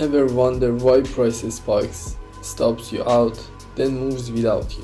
Ever wonder why price spikes, stops you out, then moves without you?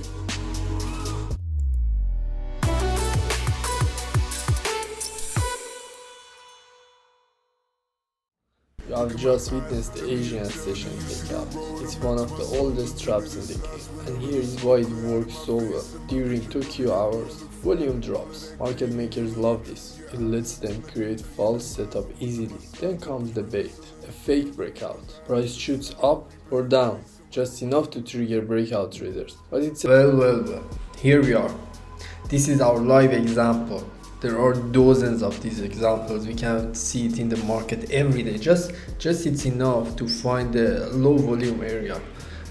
You have just witnessed the Asian session Fakeout. It's one of the oldest traps in the game, and here is why it works so well. During 2Q hours, volume drops. Market makers love this. It lets them create false setup easily. Then comes the bait, a fake breakout. Price shoots up or down, just enough to trigger breakout traders. But it's well. Here we are. This is our live example. There are dozens of these examples. We can see it in the market every day. Just it's enough to find the low volume area.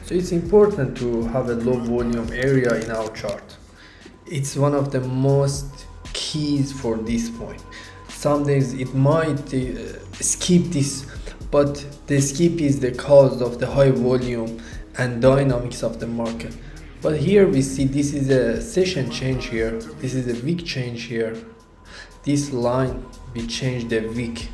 So it's important to have a low volume area in our chart. It's one of the most keys for this point. Some days it might skip this, but the skip is the cause of the high volume and dynamics of the market. But here we see this is a session change here. This is a week change here. This line, we change the week.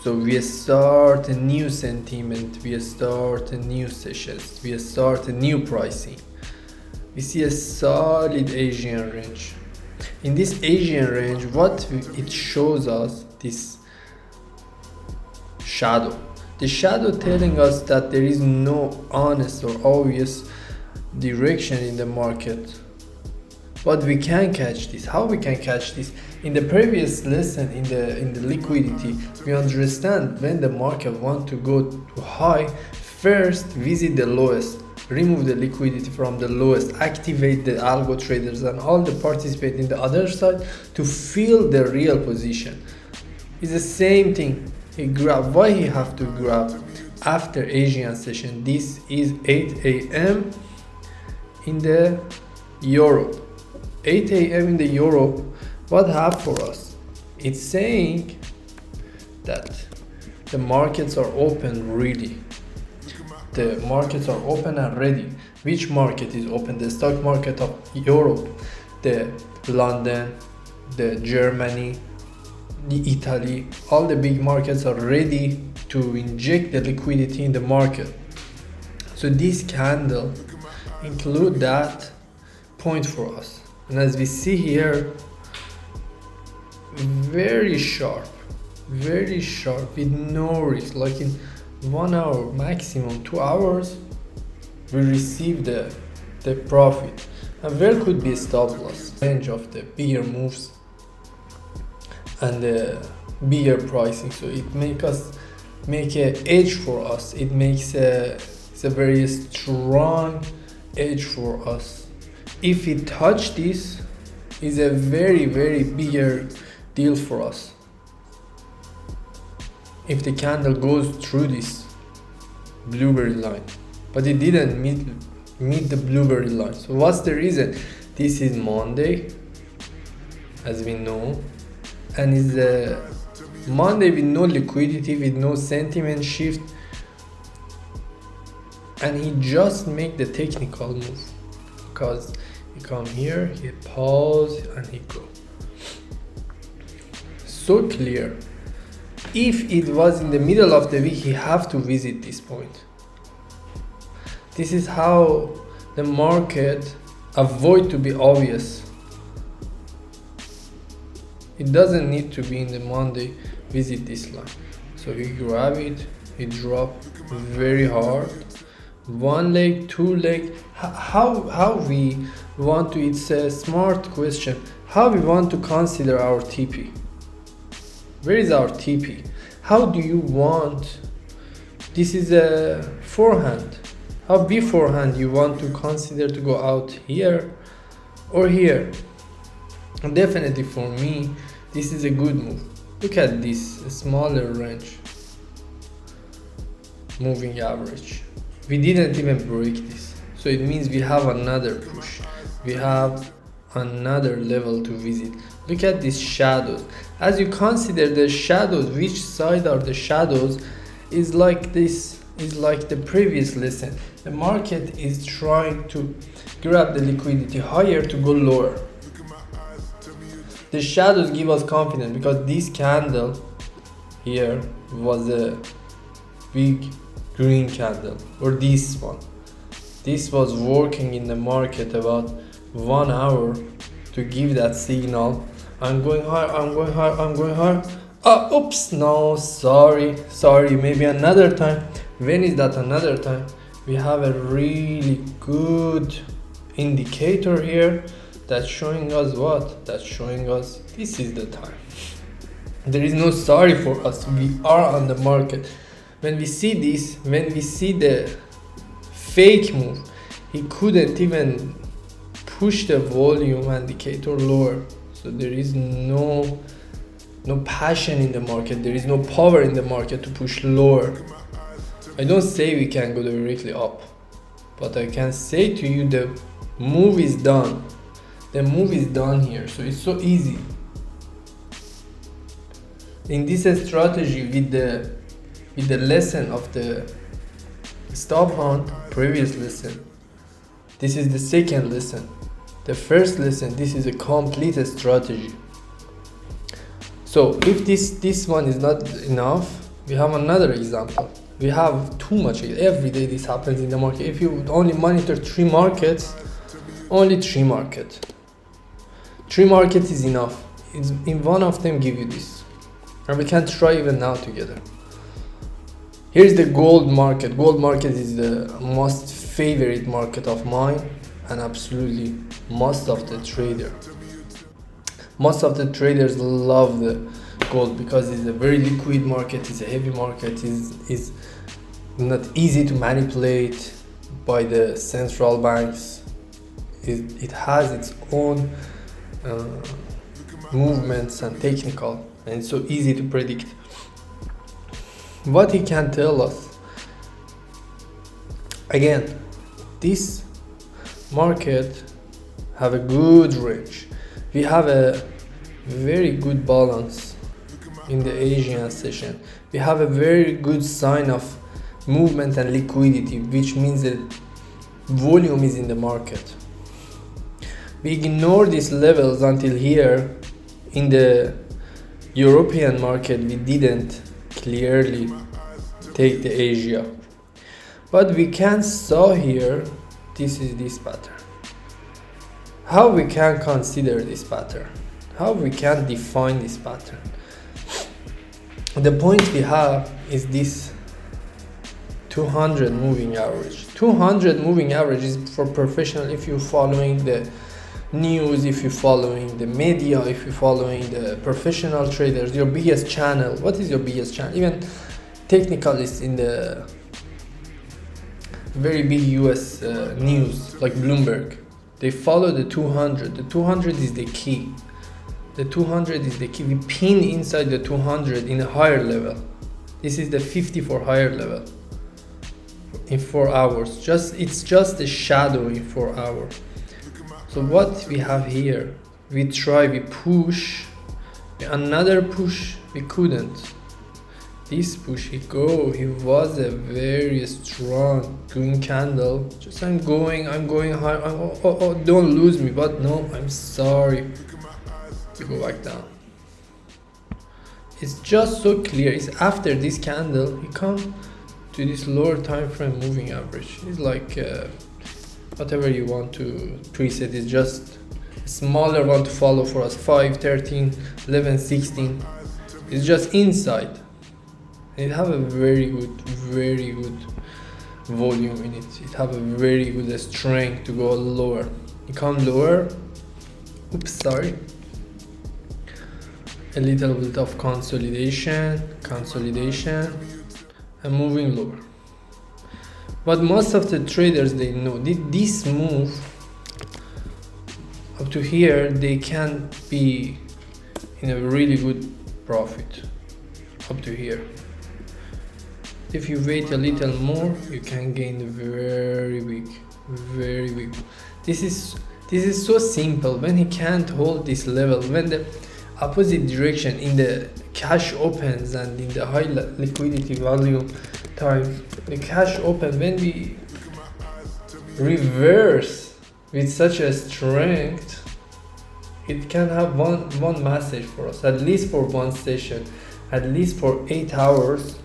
So we start a new sentiment, we start a new sessions, we start a new pricing. We see a solid Asian range. In this Asian range, what it shows us, this shadow. The shadow telling us that there is no honest or obvious direction in the market. But we can catch this. How we can catch this? In the previous lesson, in the liquidity, we understand when the market want to go to high, first visit the lowest, remove the liquidity from the lowest, activate the algo traders and all the participate in the other side to fill the real position. It's the same thing. He grab. Why he have to grab after Asian session? This is 8 a.m. in the Europe. 8 a.m. in the Europe, what have for us? It's saying that the markets are open really. The markets are open and ready. Which market is open? The stock market of Europe, the London, the Germany, the Italy, all the big markets are ready to inject the liquidity in the market. So this candle include that point for us. And as we see here, very sharp with no risk. Like in 1 hour, maximum 2 hours, we receive the profit. And where could be a stop loss? Range of the bigger moves and the bigger pricing. So it make a edge for us. It makes it's a very strong edge for us. If we touch this, is a very bigger deal for us. If the candle goes through this blueberry line, but it didn't meet the blueberry line. So what's the reason? This is Monday, as we know, and it's a Monday with no liquidity, with no sentiment shift, and he just make the technical move because he come here, he pause, and he go. So clear. If it was in the middle of the week, he have to visit this point. This is how the market avoid to be obvious. It doesn't need to be in the Monday, visit this line. So he grab it, he drop very hard. One leg, two leg. How we want to, it's a smart question. How we want to consider our TP? Where is our TP? How do you want? This is a forehand. How beforehand you want to consider to go out here or here? And definitely for me, this is a good move. Look at this, a smaller range. Moving average. We didn't even break this. So it means we have another push. We have another level to visit. Look at these shadows. As you consider the shadows, which side are the shadows, is like this, is like the previous lesson. The market is trying to grab the liquidity higher to go lower. The shadows give us confidence because this candle here was a big green candle, or this one. This was working in the market about 1 hour to give that signal. I'm going higher, I'm going higher, I'm going higher. Oops, no, sorry, maybe another time. When is that another time? We have a really good indicator here that's showing us what? That's showing us this is the time. There is no sorry for us. We are on the market. When we see this, when we see the fake move, he couldn't even push the volume indicator lower. So there is no passion in the market. There is no power in the market to push lower. I don't say we can go directly up, but I can say to you the move is done. The move is done here, so it's so easy. In this strategy, with the lesson of the stop hunt, previous lesson, this is the second lesson. The first lesson, this is a complete strategy. So if this one is not enough, we have another example. We have too much. Every day this happens in the market. If you only monitor 3 markets, only 3 markets. 3 markets is enough. It's in one of them give you this. And we can try even now together. Here's the gold market. Gold market is the most favorite market of mine, and absolutely most of the traders love the gold because it's a very liquid market, it's a heavy market, is not easy to manipulate by the central banks. It has its own movements and technical, and it's so easy to predict. What he can tell us, again, this market have a good range. We have a very good balance in the Asian session. We have a very good sign of movement and liquidity, which means that volume is in the market. We ignore these levels until here. In the European market, we didn't clearly take the Asia, but we can saw here this is this pattern. How we can consider this pattern? How we can define this pattern? The point we have is this 200 moving average. 200 moving average is for professional. If you're following the news, if you're following the media, if you're following the professional traders, your biggest channel. What is your biggest channel? Even technicalists in the very big US news like Bloomberg, they follow the 200. The 200 is the key. The 200 is the key. We pin inside the 200 in a higher level. This is the 50 for higher level in 4 hours. It's just a shadow in 4 hours. So what we have here, we push, another push, we couldn't. This push, he was a very strong green candle. Just I'm going high, don't lose me, but no, I'm sorry. We go back down. It's just so clear. It's after this candle, he come to this lower time frame moving average. It's like whatever you want to preset is just a smaller one to follow for us. 5, 13, 11, 16. It's just inside. It have a very good volume in it. It have a very good strength to go lower. You come lower. Oops, sorry. A little bit of consolidation, and moving lower. But most of the traders, they know this move up to here, they can be in a really good profit up to here. If you wait a little more, you can gain very big. This is so simple. When he can't hold this level, when the opposite direction in the cash opens and in the high liquidity volume time, the cash open, when we reverse with such a strength, it can have one message for us, at least for one session, at least for 8 hours.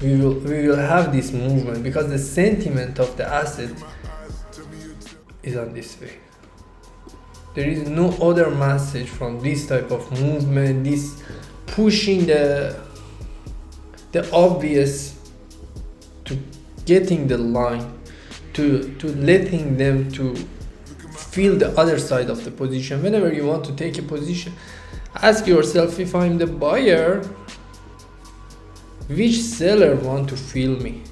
we will have this movement because the sentiment of the asset is on this way. There is no other message from this type of movement, this pushing the obvious to getting the line, to letting them to feel the other side of the position. Whenever you want to take a position, ask yourself, if I'm the buyer, which seller want to feel me?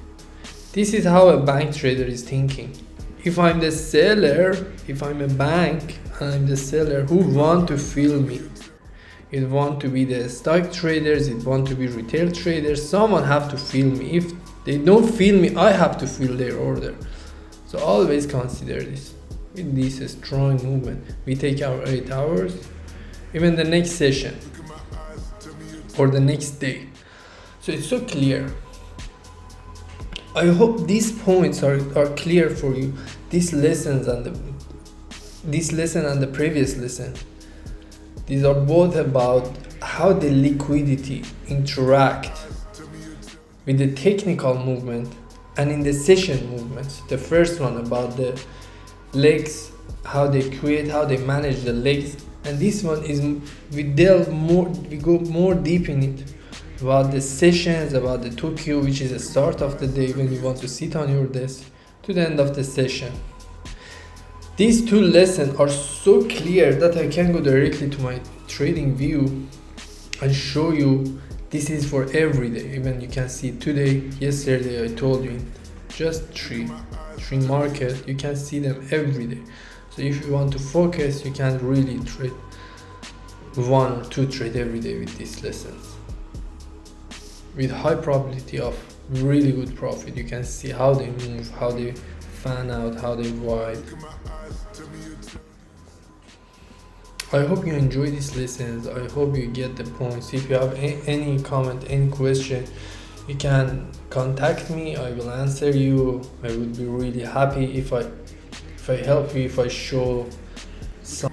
This is how a bank trader is thinking. If I'm the seller, if I'm a bank and I'm the seller, who want to feel me? It want to be the stock traders, it want to be retail traders. Someone have to feel me. If they don't feel me, I have to feel their order. So always consider this. With this strong movement, we take our 8 hours, even the next session or the next day. So it's so clear. I hope these points are clear for you. These lessons and this lesson and the previous lesson. These are both about how the liquidity interact with the technical movement and in the session movements. The first one about the legs, how they create, how they manage the legs, and this one is we go more deep in it about the sessions, about the Tokyo, which is the start of the day when you want to sit on your desk, to the end of the session. These two lessons are so clear that I can go directly to my trading view and show you this is for every day. Even you can see today, yesterday I told you just three market, you can see them every day. So if you want to focus, you can really trade 1 or 2 trade every day with these lessons with high probability of really good profit. You can see how they move, how they fan out, how they ride. I hope you enjoy these lessons. I hope you get the points. If you have any comment, any question, you can contact me. I will answer you. I would be really happy if I help you, if I show some